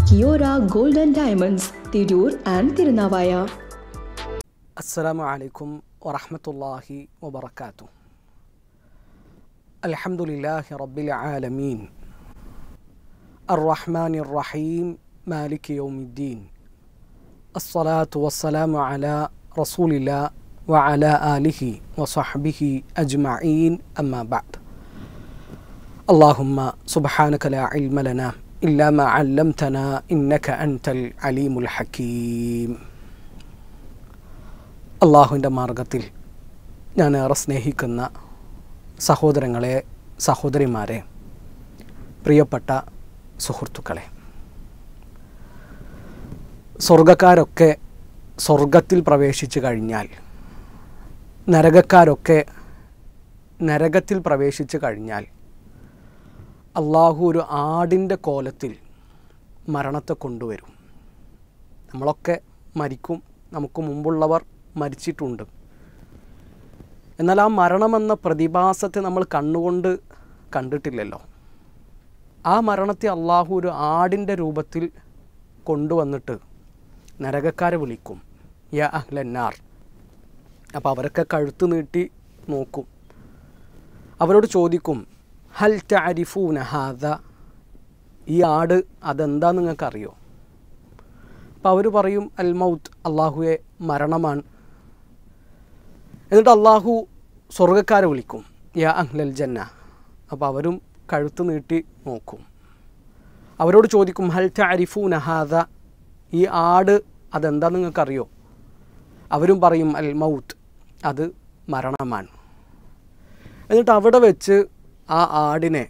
Kiora Gold and Diamonds, Tidur and Tirunavaya. Assalamu alaikum wa rahmatullahi wa barakatuh. Alhamdulillahi rabbil alameen. Ar-Rahmanir Rahim. Maliki yawmiddin. As-salatu was-salamu ala Rasulillah wa ala alihi wa sahbihi ajma'in amma ba'd. Allahumma subhanaka la ilma lana illa ma 'allamtana innaka antal alimul hakim. അള്ളാഹുവിൻ്റെ മാർഗത്തിൽ ഞാൻ ഏറെ സ്നേഹിക്കുന്ന സഹോദരങ്ങളെ, സഹോദരിമാരെ, പ്രിയപ്പെട്ട സുഹൃത്തുക്കളെ, സ്വർഗക്കാരൊക്കെ സ്വർഗത്തിൽ പ്രവേശിച്ചു കഴിഞ്ഞാൽ, നരകക്കാരൊക്കെ നരകത്തിൽ പ്രവേശിച്ചു കഴിഞ്ഞാൽ അള്ളാഹു ഒരു ആടിൻ്റെ കോലത്തിൽ മരണത്തെ കൊണ്ടുവരും. നമ്മളൊക്കെ മരിക്കും, നമുക്ക് മുമ്പുള്ളവർ മരിച്ചിട്ടുണ്ട്. എന്നാൽ ആ മരണമെന്ന പ്രതിഭാസത്തെ നമ്മൾ കണ്ണുകൊണ്ട് കണ്ടിട്ടില്ലല്ലോ. ആ മരണത്തെ അള്ളാഹു ഒരു ആടിൻ്റെ രൂപത്തിൽ കൊണ്ടുവന്നിട്ട് നരകക്കാരെ വിളിക്കും, യാ അഹ്ലന്നാർ. അപ്പോൾ അവരൊക്കെ കഴുത്ത് നീട്ടി നോക്കും. അവരോട് ചോദിക്കും, ഹൽ തഅരിഫൂന ഹാദ, ഈ ആട് അതെന്താ നിങ്ങൾക്കറിയോ? അപ്പോൾ അവർ പറയും, അൽ മൗത്ത്, അള്ളാഹുവെ മരണമാണ്. എന്നിട്ട് അള്ളാഹു സ്വർഗ്ഗക്കാരെ വിളിക്കും, യാ അഹ്ലൽ ജന്ന. അപ്പോൾ അവരും കഴുത്ത് നീട്ടി നോക്കും. അവരോട് ചോദിക്കും, ഹൽ തഅരിഫൂന ഹാദ, ഈ ആട് അതെന്താ നിങ്ങൾക്കറിയോ? അവരും പറയും, അൽ മൗത്ത്, അത് മരണമാണ്. എന്നിട്ട് അവിടെ വെച്ച് ആ ആടിനെ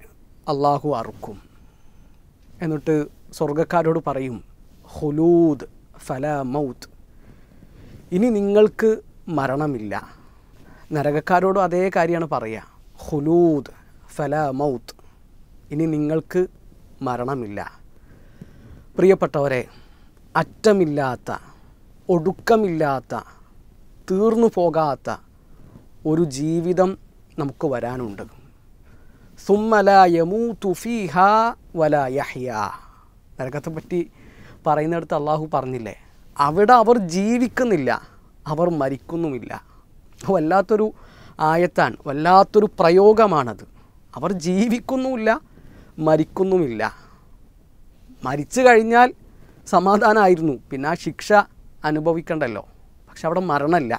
അള്ളാഹു അറുക്കും. എന്നിട്ട് സ്വർഗ്ഗക്കാരോട് പറയും, ഖുലൂദ് ഫലാ മൗത്ത്, ഇനി നിങ്ങൾക്ക് മരണമില്ല. നരകക്കാരോടും അതേ കാര്യമാണ് പറയുക, ഖുലൂദ് ഫലാ മൗത്ത്, ഇനി നിങ്ങൾക്ക് മരണമില്ല. പ്രിയപ്പെട്ടവരെ, അറ്റമില്ലാത്ത, ഒടുക്കമില്ലാത്ത, തീർന്നു പോകാത്ത ഒരു ജീവിതം നമുക്ക് വരാനുണ്ട്. സുമ്മ ലാ യമൂതു ഫീഹാ വലാ യഹ്യാ. നരകത്തെ പറ്റി പറയുന്നിടത്ത് അള്ളാഹു പറഞ്ഞില്ലേ, അവിടെ അവർ ജീവിക്കുന്നില്ല, അവർ മരിക്കുന്നുമില്ല. വല്ലാത്തൊരു ആയത്താണ്, വല്ലാത്തൊരു പ്രയോഗമാണത്. അവർ ജീവിക്കുന്നുമില്ല, മരിക്കുന്നുമില്ല. മരിച്ചു കഴിഞ്ഞാൽ സമാധാനമായിരുന്നു, പിന്നെ ആ ശിക്ഷ അനുഭവിക്കണ്ടല്ലോ. പക്ഷെ അവിടെ മരണമില്ല.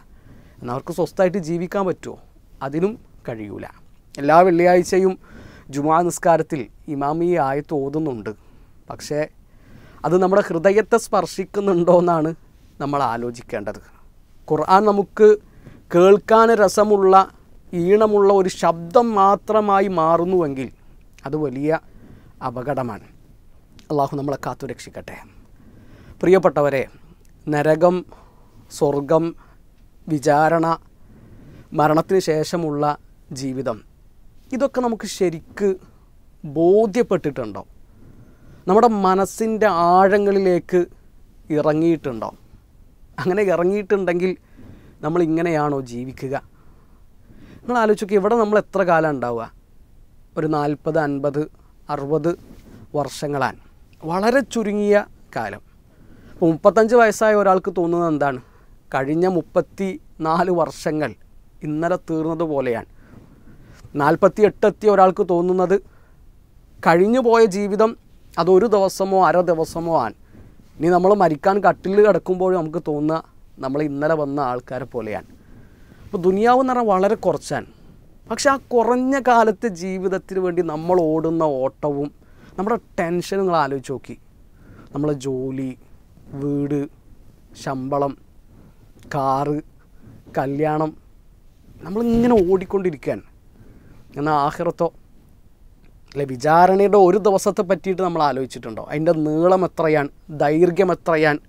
എന്നാൽ അവർക്ക് സ്വസ്ഥമായിട്ട് ജീവിക്കാൻ പറ്റുമോ? അതിനും കഴിയൂല. എല്ലാ വെള്ളിയാഴ്ചയും ജുമാ നിസ്കാരത്തിൽ ഇമാം ഈ ആയത്ത് ഓതുന്നുണ്ട്. പക്ഷേ അത് നമ്മുടെ ഹൃദയത്തെ സ്പർശിക്കുന്നുണ്ടോ എന്നാണ് നമ്മൾ ആലോചിക്കേണ്ടത്. ഖുർആൻ നമുക്ക് കേൾക്കാൻ രസമുള്ള, ഈണമുള്ള ഒരു ശബ്ദം മാത്രമായി മാറുന്നുവെങ്കിൽ അത് വലിയ അപകടമാണ്. അള്ളാഹു നമ്മളെ കാത്തുരക്ഷിക്കട്ടെ. പ്രിയപ്പെട്ടവരെ, നരകം, സ്വർഗം, വിചാരണ, മരണത്തിന് ശേഷമുള്ള ജീവിതം, ഇതൊക്കെ നമുക്ക് ശരിക്ക് ബോധ്യപ്പെട്ടിട്ടുണ്ടോ? നമ്മുടെ മനസ്സിൻ്റെ ആഴങ്ങളിലേക്ക് ഇറങ്ങിയിട്ടുണ്ടോ? അങ്ങനെ ഇറങ്ങിയിട്ടുണ്ടെങ്കിൽ നമ്മൾ ഇങ്ങനെയാണോ ജീവിക്കുക? നിങ്ങൾ ആലോചിക്കുക, ഇവിടെ നമ്മൾ എത്ര കാലം ഉണ്ടാവുക? ഒരു 40, 50, 60 വർഷങ്ങളാണ്. വളരെ ചുരുങ്ങിയ കാലം. ഇപ്പോൾ 35 വയസ്സായ ഒരാൾക്ക് തോന്നുന്നത് എന്താണ്? കഴിഞ്ഞ 34 വർഷങ്ങൾ ഇന്നലെ തീർന്നതുപോലെയാണ്. 48 എത്തിയ ഒരാൾക്ക് തോന്നുന്നത് കഴിഞ്ഞു പോയ ജീവിതം അതൊരു ദിവസമോ അര ദിവസമോ ആണ്. ഇനി നമ്മൾ മരിക്കാൻ കട്ടിൽ കിടക്കുമ്പോഴും നമുക്ക് തോന്നുക നമ്മൾ ഇന്നലെ വന്ന ആൾക്കാരെ പോലെയാണ്. അപ്പോൾ ദുനിയാവ് എന്ന് പറഞ്ഞാൽ വളരെ കുറച്ചാണ്. പക്ഷെ ആ കുറഞ്ഞ കാലത്തെ ജീവിതത്തിന് വേണ്ടി നമ്മൾ ഓടുന്ന ഓട്ടവും നമ്മുടെ ടെൻഷനും നിങ്ങൾ ആലോചിച്ച് നോക്കി. നമ്മളെ ജോലി, വീട്, ശമ്പളം, കാറ്, കല്യാണം, നമ്മളിങ്ങനെ ഓടിക്കൊണ്ടിരിക്കുകയാണ്. എന്നാൽ ആഖിറത്തോ? അല്ലെ, വിചാരണയുടെ ഒരു ദിവസത്തെ പറ്റിയിട്ട് നമ്മൾ ആലോചിച്ചിട്ടുണ്ടോ? അതിൻ്റെ നീളം എത്രയാണ്, ദൈർഘ്യം എത്രയാണ്?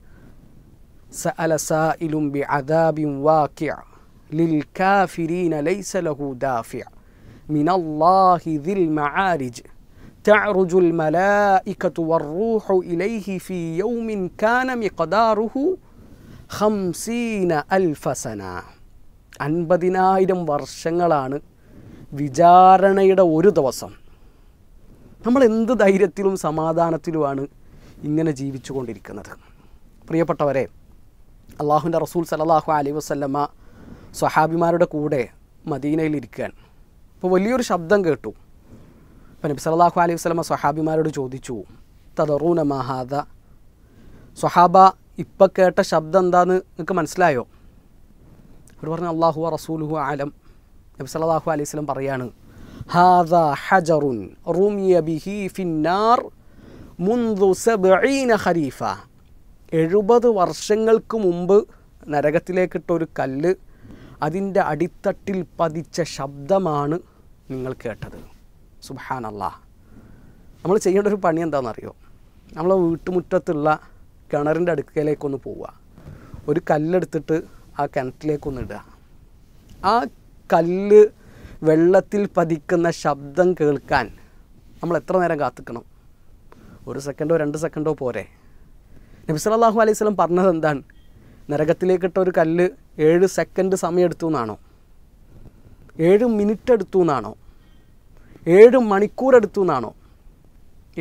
സഅല സായിലും ബിഅദാബിൻ വാഖിഅ ലിൽ കാഫിരീന ലൈസ ലഹു ദാഫിഅ മിനല്ലാഹി ദിൽ മആരിജ് തഅറുജുൽ മലായികതു വറൂഹു ഇലൈഹി ഫീ യൗമിൻ കാന മിഖ്ദാറുഹു 50,000 സന. 50,000 വർഷങ്ങളാണ് വിചാരണയുടെ ഒരു ദിവസം. നമ്മൾ എന്ത് ധൈര്യത്തിലും സമാധാനത്തിലുമാണ് ഇങ്ങനെ ജീവിച്ചു കൊണ്ടിരിക്കുന്നത്. പ്രിയപ്പെട്ടവരെ, അള്ളാഹുവിൻ്റെ റസൂൽ സല്ലല്ലാഹു അലൈഹി വസല്ലമ സ്വഹാബിമാരുടെ കൂടെ മദീനയിലിരിക്കുകയാണ്. അപ്പോൾ വലിയൊരു ശബ്ദം കേട്ടു. അപ്പോൾ നബി സല്ലല്ലാഹു അലൈഹി വസല്ലമ സ്വഹാബിമാരോട് ചോദിച്ചു, തദറൂന മാ ഹാദ, സ്വഹാബ ഇപ്പം കേട്ട ശബ്ദം എന്താണെന്ന് നിങ്ങൾക്ക് മനസ്സിലായോ? അവർ പറഞ്ഞു, അല്ലാഹു വ റസൂലുഹു ആലം. നബി സല്ലല്ലാഹു അലൈഹി വസല്ലം പറയാണ്, ഹാദാ ഹജറുൻ റുമിയ ബിഹി ഫിന്നാർ മുൻദു 70 ഖരീഫ. 70 വർഷങ്ങൾക്ക് മുമ്പ് നരകത്തിലേക്കിട്ടൊരു കല്ല് അതിൻ്റെ അടിത്തട്ടിൽ പതിച്ച ശബ്ദമാണ് നിങ്ങൾ കേട്ടത്. സുബ്ഹാനല്ലാഹ്. നമ്മൾ ചെയ്യേണ്ട ഒരു പണി എന്താണെന്നറിയോ? നമ്മൾ വീട്ടുമുറ്റത്തുള്ള കിണറിൻ്റെ അടുക്കലേക്കൊന്ന് പോവുക, ഒരു കല്ലെടുത്തിട്ട് ആ കിണറ്റിലേക്കൊന്ന് ഇടുക. ആ കല്ല് വെള്ളത്തിൽ പതിക്കുന്ന ശബ്ദം കേൾക്കാൻ നമ്മൾ എത്ര നേരം കാത്തിക്കണം? 1 സെക്കൻഡോ 2 സെക്കൻഡോ പോരെ? നബി സല്ലല്ലാഹു അലൈഹി വസല്ലം പറഞ്ഞത് എന്താണ്? നരകത്തിലേക്കിട്ട ഒരു കല്ല് 7 സെക്കൻഡ് സമയം എടുത്തു എന്നാണോ? 7 മിനിറ്റ് എടുത്തു എന്നാണോ? 7 മണിക്കൂർ എടുത്തു എന്നാണോ?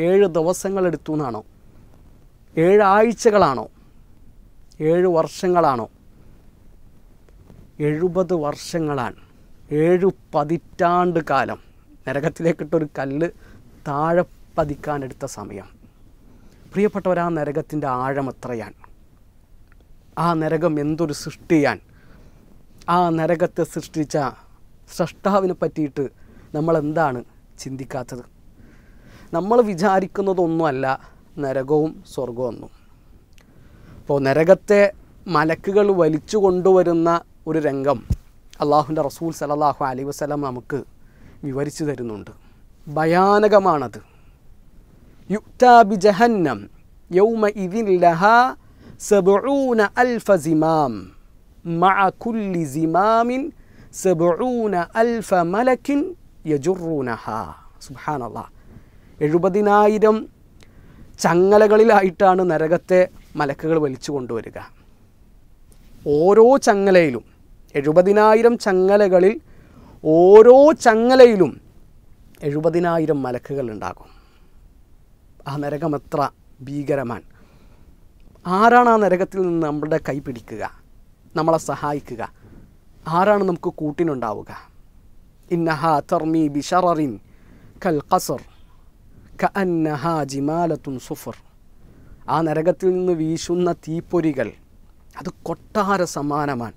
7 ദിവസങ്ങൾ എടുത്തു എന്നാണോ? 7 ആഴ്ചകളാണോ? 7 വർഷങ്ങളാണോ? 70 വർഷങ്ങളാണ്. 7 പതിറ്റാണ്ട് കാലം നരകത്തിലേക്കിട്ടൊരു കല്ല് താഴെ പതിക്കാനെടുത്ത സമയം. പ്രിയപ്പെട്ടവർ, ആ നരകത്തിൻ്റെ ആഴം എത്രയാണ്? ആ നരകം എന്തൊരു സൃഷ്ടിയാൻ! ആ നരകത്തെ സൃഷ്ടിച്ച സ്രഷ്ടാവിനെ പറ്റിയിട്ട് നമ്മൾ എന്താണ് ചിന്തിക്കാത്തത്? നമ്മൾ വിചാരിക്കുന്നതൊന്നുമല്ല നരകവും സ്വർഗവും ഒന്നും. അപ്പോൾ നരകത്തെ മലക്കുകൾ വലിച്ചു കൊണ്ടുവരുന്ന ഒരു രംഗം അള്ളാഹുവിൻ്റെ റസൂൽ സല്ലല്ലാഹു അലൈഹി വസല്ലം നമുക്ക് വിവരിച്ചു തരുന്നുണ്ട്. ഭയാനകമാണത്. യുക്താ ബി ജഹന്നം യൗമഇദിൻ ലഹാ 70,000 സിമാം മഅ കുല്ലി സിമാമിൻ 70,000 മലക്കിൻ യജുറൂനഹാ. സുബ്ഹാനല്ലാഹ്. 70,000 ചങ്ങലകളിലായിട്ടാണ് നരകത്തെ മലക്കുകൾ വലിച്ചു കൊണ്ടുവരിക. ഓരോ ചങ്ങലയിലും 70,000 ചങ്ങലകളിൽ ഓരോ ചങ്ങലയിലും 70,000 മലക്കുകൾ ഉണ്ടാകും. ആ നരകം എത്ര ഭീകരമാണ്! ആരാണ് ആ നരകത്തിൽ നിന്ന് നമ്മുടെ കൈ പിടിക്കുക, നമ്മളെ സഹായിക്കുക? ആരാണ് നമുക്ക് കൂട്ടിനുണ്ടാവുക? ഇന്നഹാ തർമി ബിശററിൻ കൽ ഖസർ കഅന്നഹാ ജിമാലത്തുൻ സുഫർ. ആ നരകത്തിൽ നിന്ന് വീശുന്ന തീപ്പൊരികൾ അത് കൊട്ടാര സമാനമാണ്.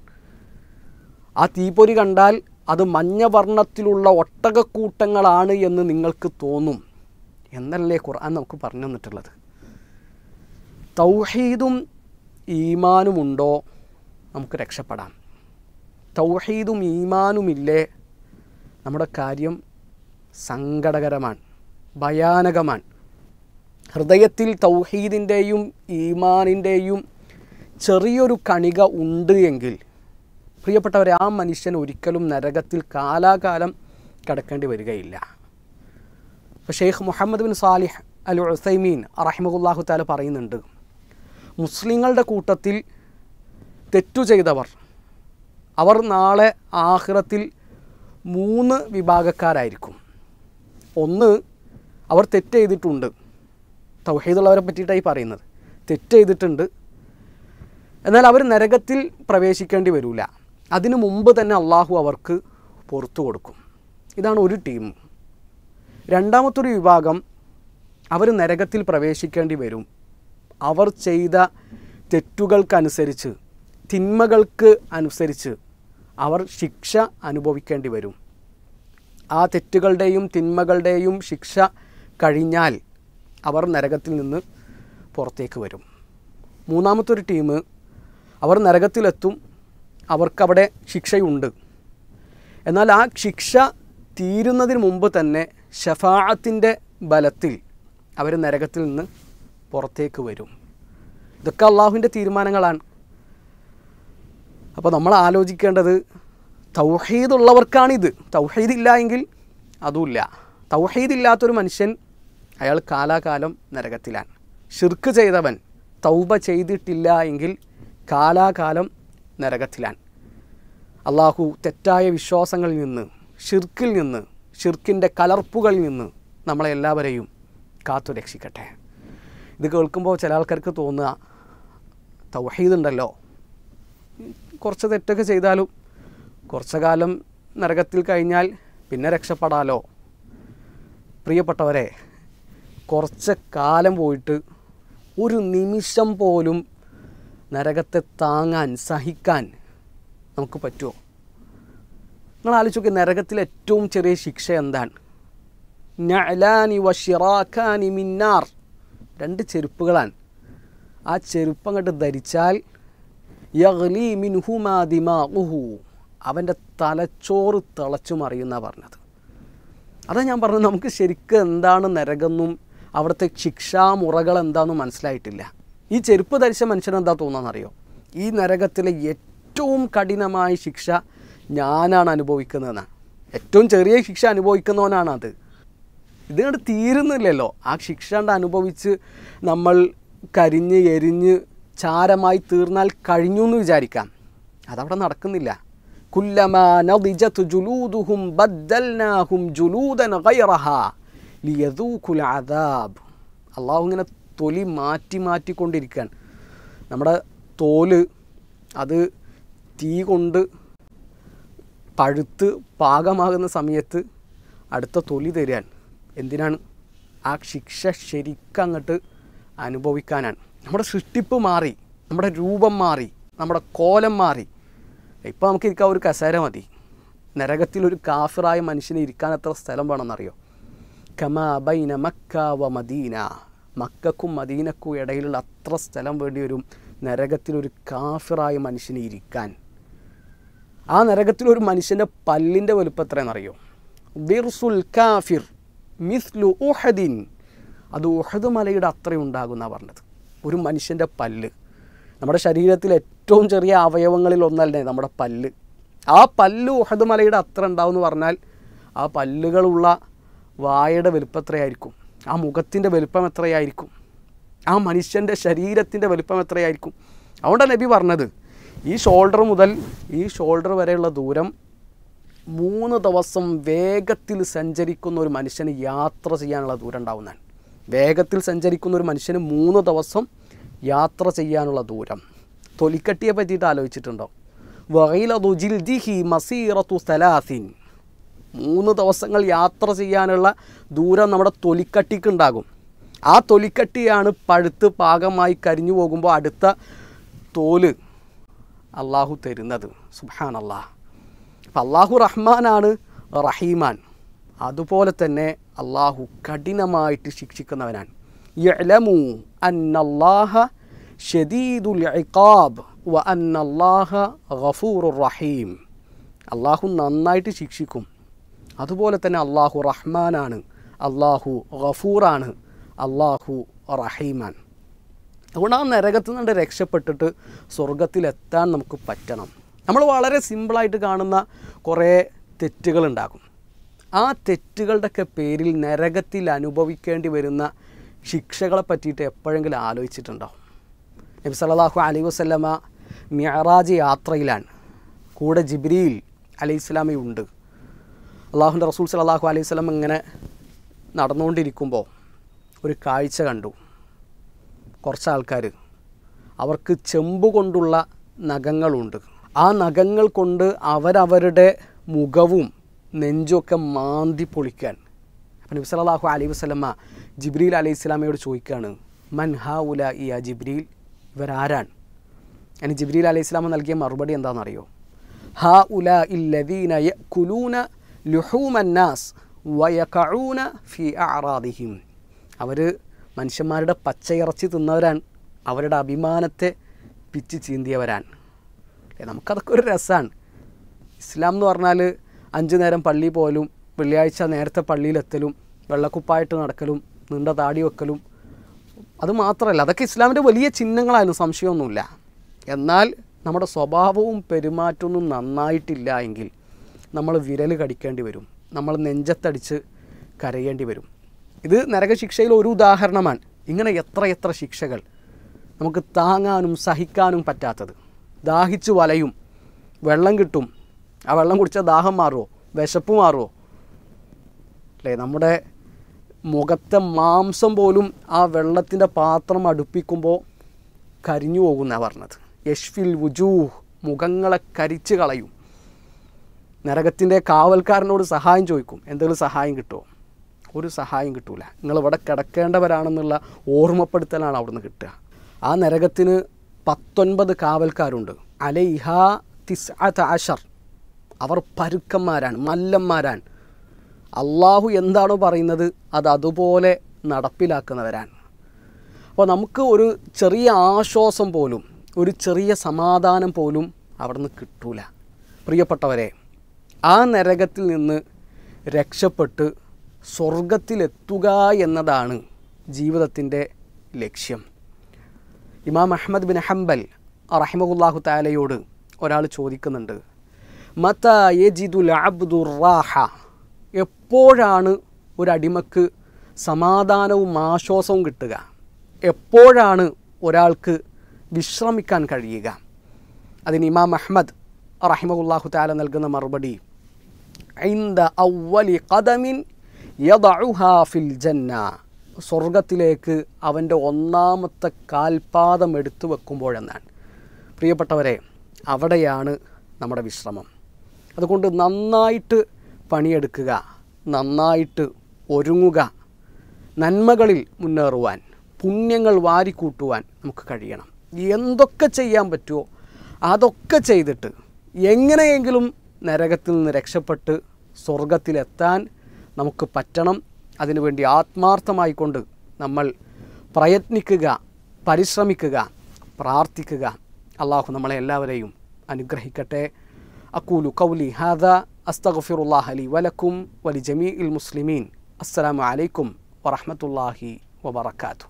ആ തീപ്പൊരി കണ്ടാൽ അത് മഞ്ഞവർണ്ണത്തിലുള്ള ഒട്ടകക്കൂട്ടങ്ങളാണ് എന്ന് നിങ്ങൾക്ക് തോന്നും എന്നല്ലേ ഖുർആൻ നമുക്ക് പറഞ്ഞു തന്നിട്ടുള്ളത്. തൗഹീദും ഈമാനുമുണ്ടോ നമുക്ക് രക്ഷപ്പെടാം. തൗഹീദും ഈമാനുമില്ലേ നമ്മുടെ കാര്യം സങ്കടകരമാണ്, ഭയാനകമാണ്. ഹൃദയത്തിൽ തൗഹീദിൻ്റെയും ഈമാനിൻ്റെയും ചെറിയൊരു കണിക ഉണ്ട് എങ്കിൽ പ്രിയപ്പെട്ടവരെ, ആ മനുഷ്യൻ ഒരിക്കലും നരകത്തിൽ കാലാകാലം കടക്കേണ്ടി വരികയില്ല. അപ്പോൾ ഷെയ്ഖ് മുഹമ്മദ് ബിൻ സാലിഹ് അൽ ഉസൈമീൻ റഹിമഹുല്ലാഹു തആല പറയുന്നുണ്ട്, മുസ്ലിങ്ങളുടെ കൂട്ടത്തിൽ തെറ്റു ചെയ്തവർ അവർ നാളെ ആഖിറത്തിൽ 3 വിഭാഗക്കാരായിരിക്കും. ഒന്ന്, അവർ തെറ്റ് ചെയ്തിട്ടുണ്ട്. തൗഹീദുള്ളവരെ പറ്റിയിട്ടായി പറയുന്നത്. തെറ്റ് ചെയ്തിട്ടുണ്ട്, എന്നാൽ അവർ നരകത്തിൽ പ്രവേശിക്കേണ്ടി വരില്ല. അതിനു മുമ്പ് തന്നെ അള്ളാഹു അവർക്ക് പുറത്തു കൊടുക്കും. ഇതാണ് ഒരു ടീം. രണ്ടാമത്തൊരു വിഭാഗം, അവർ നരകത്തിൽ പ്രവേശിക്കേണ്ടി വരും. അവർ ചെയ്ത തെറ്റുകൾക്കനുസരിച്ച്, തിന്മകൾക്ക് അനുസരിച്ച് അവർ ശിക്ഷ അനുഭവിക്കേണ്ടി വരും. ആ തെറ്റുകളുടെയും തിന്മകളുടെയും ശിക്ഷ കഴിഞ്ഞാൽ അവർ നരകത്തിൽ നിന്ന് പുറത്തേക്ക് വരും. മൂന്നാമത്തൊരു ടീം, അവർ നരകത്തിലെത്തും, അവർക്കവിടെ ശിക്ഷയുണ്ട്. എന്നാൽ ആ ശിക്ഷ തീരുന്നതിന് മുമ്പ് തന്നെ ശഫാഅത്തിൻ്റെ ബലത്തിൽ അവർ നരകത്തിൽ നിന്ന് പുറത്തേക്ക് വരും. ഇതൊക്കെ അള്ളാഹുവിൻ്റെ തീരുമാനങ്ങളാണ്. അപ്പോൾ നമ്മൾ ആലോചിക്കേണ്ടത്, തൗഹീദുള്ളവർക്കാണിത്. തൗഹീദില്ല എങ്കിൽ അതുമില്ല. തൗഹീദില്ലാത്തൊരു മനുഷ്യൻ അയാൾ കാലാകാലം നരകത്തിലാണ്. ഷിർക്ക് ചെയ്തവൻ തൗബ ചെയ്തിട്ടില്ല എങ്കിൽ കാലാകാലം നരകത്തിലാണ്. അള്ളാഹു തെറ്റായ വിശ്വാസങ്ങളിൽ നിന്ന്, ഷിർക്കിൽ നിന്ന്, ഷിർക്കിൻ്റെ കലർപ്പുകളിൽ നിന്ന് നമ്മളെ എല്ലാവരെയും കാത്തു രക്ഷിക്കട്ടെ. ഇത് കേൾക്കുമ്പോൾ ചില ആൾക്കാർക്ക് തോന്നുക തൗഹീദ് ഉണ്ടല്ലോ, കുറച്ച് തെറ്റൊക്കെ ചെയ്താലും കുറച്ച് കാലം നരകത്തിൽ കഴിഞ്ഞാൽ പിന്നെ രക്ഷപ്പെടാലോ. പ്രിയപ്പെട്ടവരെ, കുറച്ച് കാലം പോയിട്ട് ഒരു നിമിഷം പോലും നരകത്തെ താങ്ങാൻ സഹിക്കാൻ നമുക്ക് പറ്റുമോ? നിങ്ങൾ ആലോചിച്ച് നോക്കി, നരകത്തിലെ ഏറ്റവും ചെറിയ ശിക്ഷ എന്താണ്? നഅലാനി വശിറാഖാനി മിന്നാർ, 2 ചെരുപ്പുകളാണ്. ആ ചെരുപ്പ് അങ്ങോട്ട് ധരിച്ചാൽ യഗ്ലി മിൻഹുമാ ദിമാഉഹു, അവൻ്റെ തലച്ചോറ് തിളച്ചു മറിയുന്ന പറഞ്ഞത്. അതാ ഞാൻ പറഞ്ഞത്, നമുക്ക് ശരിക്കും എന്താണ് നരകമെന്നും അവിടുത്തെ ശിക്ഷാമുറകൾ എന്താണെന്നും മനസ്സിലായിട്ടില്ല. ഈ ചെരുപ്പ് ധരിച്ച മനുഷ്യനെന്താ തോന്നാന്നറിയോ? ഈ നരകത്തിലെ ഏറ്റവും കഠിനമായ ശിക്ഷ ഞാനാണ് അനുഭവിക്കുന്നതെന്നാണ്. ഏറ്റവും ചെറിയ ശിക്ഷ അനുഭവിക്കുന്നവനാണത്. ഇതിനോട് തീരുന്നില്ലല്ലോ. ആ ശിക്ഷ കൊണ്ട് അനുഭവിച്ച് നമ്മൾ കരിഞ്ഞ് എരിഞ്ഞ് ചാരമായി തീർന്നാൽ കഴിഞ്ഞു എന്ന് വിചാരിക്കാം. അതവിടെ നടക്കുന്നില്ല. കുല്ലമാ നദിജത് ജുലൂദുഹും ബദ്ദൽനാഹും ജുലൂദൻ ഗൈറഹാ ലിയദൂഖുൽ അദാബ്. അള്ളാഹു ഇങ്ങനെ തൊലി മാറ്റിക്കൊണ്ടിരിക്കുകയാണ്. നമ്മുടെ തോല് അത് തീ കൊണ്ട് പഴുത്ത് പാകമാകുന്ന സമയത്ത് അടുത്ത തൊലി തരാൻ. എന്തിനാണ്? ആ ശിക്ഷ ശരിക്കും അങ്ങോട്ട് അനുഭവിക്കാനാണ്. നമ്മുടെ സൃഷ്ടിപ്പ് മാറി, നമ്മുടെ രൂപം മാറി, നമ്മുടെ കോലം മാറി. ഇപ്പോൾ നമുക്ക് ഇരിക്കാൻ ഒരു കസേര മതി. നരകത്തിലൊരു കാഫിറായ മനുഷ്യന് ഇരിക്കാൻ എത്ര സ്ഥലം വേണമെന്നറിയോ? കമാ ബൈന മക്ക വ മദീന, മക്കക്കും മദീനക്കും ഇടയിലുള്ള അത്ര സ്ഥലം വേണ്ടി വരും നരകത്തിലൊരു കാഫിറായ മനുഷ്യന് ഇരിക്കാൻ. ആ നരകത്തിലൊരു മനുഷ്യൻ്റെ പല്ലിൻ്റെ വലുപ്പം എത്രയെന്നറിയോ? ദിർസുൽ കാഫിർ മിസ്ലു ഉഹദിൻ, അത് ഉഹദ് മലയുടെ അത്രയും ഉണ്ടാകുമെന്നാണ് പറഞ്ഞത്. ഒരു മനുഷ്യൻ്റെ പല്ല്, നമ്മുടെ ശരീരത്തിൽ ഏറ്റവും ചെറിയ അവയവങ്ങളിൽ ഒന്നല്ലേ നമ്മുടെ പല്ല്. ആ പല്ല് ഉഹദ് മലയുടെ അത്ര ഉണ്ടാവും എന്ന് പറഞ്ഞാൽ ആ പല്ലുകളുള്ള വായയുടെ വലുപ്പം എത്രയായിരിക്കും? ആ മുഖത്തിൻ്റെ വലുപ്പം എത്രയായിരിക്കും? ആ മനുഷ്യൻ്റെ ശരീരത്തിൻ്റെ വലുപ്പം എത്രയായിരിക്കും? അതുകൊണ്ടാണ് നബി പറഞ്ഞത്, ഈ ഷോൾഡർ മുതൽ ഈ ഷോൾഡർ വരെയുള്ള ദൂരം 3 ദിവസം വേഗത്തിൽ സഞ്ചരിക്കുന്ന ഒരു മനുഷ്യന് യാത്ര ചെയ്യാനുള്ള ദൂരം ഉണ്ടാവുന്നതാണ്. വേഗത്തിൽ സഞ്ചരിക്കുന്ന ഒരു മനുഷ്യന് 3 ദിവസം യാത്ര ചെയ്യാനുള്ള ദൂരം. തൊലിക്കട്ടിയെ പറ്റിയിട്ട് ആലോചിച്ചിട്ടുണ്ടോ? വഗൈലദു ജിൽദിഹി മസീറത്തു സലാസിൻ, 3 ദിവസങ്ങൾ യാത്ര ചെയ്യാനുള്ള ദൂരം നമ്മുടെ തൊലിക്കട്ടിക്ക് ഉണ്ടാകും. ആ തൊലിക്കട്ടിയാണ് പഴുത്ത് പാകമായി കരിഞ്ഞു പോകുമ്പോൾ അടുത്ത തോല് അള്ളാഹു തരുന്നത്. സുബ്ഹാനല്ലാഹ്. അപ്പം അള്ളാഹു റഹ്മാനാണ്, റഹീമാൻ. അതുപോലെ തന്നെ അള്ളാഹു കഠിനമായിട്ട് ശിക്ഷിക്കുന്നവനാണ്. യഅലമു അന്നല്ലാഹ ശദീദുൽ ഇഖാബ് വ അന്നല്ലാഹ ഗഫൂറുർ റഹീം. അള്ളാഹു നന്നായിട്ട് ശിക്ഷിക്കും. അതുപോലെ തന്നെ അള്ളാഹു റഹ്മാനാണ്, അള്ളാഹു ഗഫൂറാണ്, അള്ളാഹു റഹീമാൻ. അതുകൊണ്ട് ആ നരകത്തിൽ നിന്ന് രക്ഷപ്പെട്ടിട്ട് സ്വർഗത്തിലെത്താൻ നമുക്ക് പറ്റണം. നമ്മൾ വളരെ സിമ്പിളായിട്ട് കാണുന്ന കുറേ തെറ്റുകളുണ്ടാകും. ആ തെറ്റുകളുടെയൊക്കെ പേരിൽ നരകത്തിൽ അനുഭവിക്കേണ്ടി വരുന്ന ശിക്ഷകളെ പറ്റിയിട്ട് എപ്പോഴെങ്കിലും ആലോചിച്ചിട്ടുണ്ടോ? നബി സല്ലല്ലാഹു അലൈഹി വസല്ലമ മിഅ്റാജ് യാത്രയിലാണ്. കൂടെ ജിബ്രീൽ അലൈഹിസ്സലാമയുണ്ട്. അള്ളാഹുവിൻ്റെ റസൂൽ സല്ലല്ലാഹു അലൈഹി വസല്ലം ഇങ്ങനെ നടന്നുകൊണ്ടിരിക്കുമ്പോൾ ഒരു കാഴ്ച കണ്ടു. കുറച്ച് ആൾക്കാർ, അവർക്ക് ചെമ്പ് കൊണ്ടുള്ള നഖങ്ങളുണ്ട്. ആ നഖങ്ങൾ കൊണ്ട് അവരവരുടെ മുഖവും നെഞ്ചൊക്കെ മാന്തി പൊളിക്കാൻ. അപ്പം നബി സല്ലല്ലാഹു അലൈഹി വസല്ലമ ജിബ്രീൽ അലൈഹിസ്സലാമയോട് ചോദിക്കുകയാണ്, മൻ ഹൗലാഇ യാ ജിബ്രീൽ, ഇവരാരാണ്? അതിന് ജിബ്രീൽ അലൈഹിസ്സലാമ നൽകിയ മറുപടി എന്താണെന്നറിയോ? ഹൗലാഇൽ ലദീന യഅകുലൂന ലുഹൂമൻ നാസ് വയഖഊന ഫീ അഅറാദിഹിം. അവർ മനുഷ്യന്മാരുടെ പച്ചയിറച്ചി തിന്നവരാണ്, അവരുടെ അഭിമാനത്തെ പിച്ച് ചീന്തിയവരാണ്. നമുക്കതൊക്കെ ഒരു രസമാണ്. ഇസ്ലാം എന്ന് പറഞ്ഞാൽ 5 നേരം പള്ളി പോലും, വെള്ളിയാഴ്ച നേരത്തെ പള്ളിയിലെത്തലും, വെള്ളക്കുപ്പായിട്ട് നടക്കലും, നീണ്ട താടി വെക്കലും, അത് മാത്രമല്ല, അതൊക്കെ ഇസ്ലാമിൻ്റെ വലിയ ചിഹ്നങ്ങളായിരുന്നു, സംശയമൊന്നുമില്ല. എന്നാൽ നമ്മുടെ സ്വഭാവവും പെരുമാറ്റമൊന്നും നന്നായിട്ടില്ല എങ്കിൽ നമ്മൾ വിരൽ കടിക്കേണ്ടി വരും, നമ്മൾ നെഞ്ചത്തടിച്ച് കരയേണ്ടി വരും. ഇത് നരകശിക്ഷയിൽ ഒരു ഉദാഹരണമാണ്. ഇങ്ങനെ എത്ര ശിക്ഷകൾ നമുക്ക് താങ്ങാനും സഹിക്കാനും പറ്റാത്തത്. ദാഹിച്ച് വലയും, വെള്ളം കിട്ടും, ആ വെള്ളം കുടിച്ചാൽ ദാഹം മാറുമോ? വിശപ്പ് മാറുമോ? അല്ലേ? നമ്മുടെ മുഖത്തെ മാംസം പോലും ആ വെള്ളത്തിൻ്റെ പാത്രം അടുപ്പിക്കുമ്പോൾ കരിഞ്ഞു പോകുമെന്നാണ് പറഞ്ഞത്. യഷ്ഫിൽ വുജൂഹ്, മുഖങ്ങളെ കരിച്ച് കളയും. നരകത്തിൻ്റെ കാവൽക്കാരനോട് സഹായം ചോദിക്കും, എന്തെങ്കിലും സഹായം കിട്ടുമോ? ഒരു സഹായം കിട്ടൂല. നിങ്ങളിവിടെ കിടക്കേണ്ടവരാണെന്നുള്ള ഓർമ്മപ്പെടുത്തലാണ് അവിടുന്ന് കിട്ടുക. ആ നരകത്തിന് 19 കാവൽക്കാരുണ്ട്. അലൈഹ 19, അവർ പരുക്കന്മാരാണ്, മല്ലന്മാരാണ്. അള്ളാഹു എന്താണോ പറയുന്നത് അത് അതുപോലെ നടപ്പിലാക്കുന്നവരാണ്. അപ്പോൾ നമുക്ക് ഒരു ചെറിയ ആശ്വാസം പോലും, ഒരു ചെറിയ സമാധാനം പോലും അവിടുന്ന് കിട്ടൂല. പ്രിയപ്പെട്ടവരെ, ആ നരകത്തിൽ നിന്ന് രക്ഷപ്പെട്ട് സ്വർഗത്തിലെത്തുക എന്നതാണ് ജീവിതത്തിൻ്റെ ലക്ഷ്യം. ഇമാം അഹ്മദ് ബിൻ ഹംബൽ റഹിമഹുല്ലാഹു തആലയോട് ഒരാൾ ചോദിക്കുന്നുണ്ട്, മതാ യജിദുൽ അബ്ദുർ റാഹ, എപ്പോഴാണ് ഒരടിമക്ക് സമാധാനവും ആശ്വാസവും കിട്ടുക? എപ്പോഴാണ് ഒരാൾക്ക് വിശ്രമിക്കാൻ കഴിയുക? അതിന് ഇമാം അഹ്മദ് റഹിമഹുല്ലാഹു തആല നൽകുന്ന മറുപടി, ഇൻദ അവ്വലി ഖദമിൻ യദഉഹാ ഫിൽ ജന്ന, സ്വർഗത്തിലേക്ക് അവൻ്റെ ഒന്നാമത്തെ കാൽപാദം എടുത്തു വെക്കുമ്പോഴെന്നാണ്. പ്രിയപ്പെട്ടവരെ, അവിടെയാണ് നമ്മുടെ വിശ്രമം. അതുകൊണ്ട് നന്നായിട്ട് പണിയെടുക്കുക, നന്നായിട്ട് ഒരുങ്ങുക, നന്മകളിൽ മുന്നേറുവാൻ, പുണ്യങ്ങൾ വാരിക്കൂട്ടുവാൻ നമുക്ക് കഴിയണം. എന്തൊക്കെ ചെയ്യാൻ പറ്റുമോ അതൊക്കെ ചെയ്തിട്ട് എങ്ങനെയെങ്കിലും നരകത്തിൽ നിന്ന് രക്ഷപ്പെട്ട് സ്വർഗത്തിലെത്താൻ നമുക്ക് പറ്റണം. അതിനുവേണ്ടി ആത്മാർത്ഥമായിക്കൊണ്ട് നമ്മൾ പ്രയത്നിക്കുക, പരിശ്രമിക്കുക, പ്രാർത്ഥിക്കുക. അള്ളാഹു നമ്മളെ എല്ലാവരെയും അനുഗ്രഹിക്കട്ടെ. അഖൂലു ഖൗലി ഹാദാ അസ്തഗ്ഫിറുല്ലാഹ ലി വലക്കും വലിജമീഇൽ മുസ്ലിമീൻ. അസ്സലാമു അലൈക്കും വറഹ്മത്തുള്ളാഹി വബറകാതുഹു.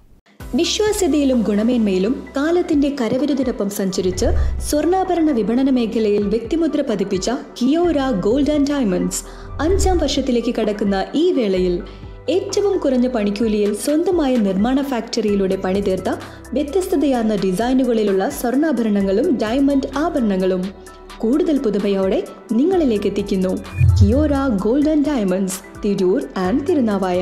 വിശ്വാസ്യതയിലും ഗുണമേന്മയിലും കാലത്തിന്റെ കരവിരുതിനൊപ്പം സഞ്ചരിച്ച് സ്വർണ്ണാഭരണ വിപണന മേഖലയിൽ വ്യക്തിമുദ്ര പതിപ്പിച്ച കിയോര ഗോൾഡ് ആൻഡ് ഡയമണ്ട്സ് 5ാം വർഷത്തിലേക്ക് കടക്കുന്ന ഈ വേളയിൽ ഏറ്റവും കുറഞ്ഞ പണിക്കൂലിയിൽ സ്വന്തമായ നിർമ്മാണ ഫാക്ടറിയിലൂടെ പണിതീർത്ത വ്യത്യസ്തതയാർന്ന ഡിസൈനുകളിലുള്ള സ്വർണ്ണാഭരണങ്ങളും ഡയമണ്ട് ആഭരണങ്ങളും കൂടുതൽ പുതുമയോടെ നിങ്ങളിലേക്ക് എത്തിക്കുന്നു Kiora gold and diamonds, Tirur and Thirunavaya.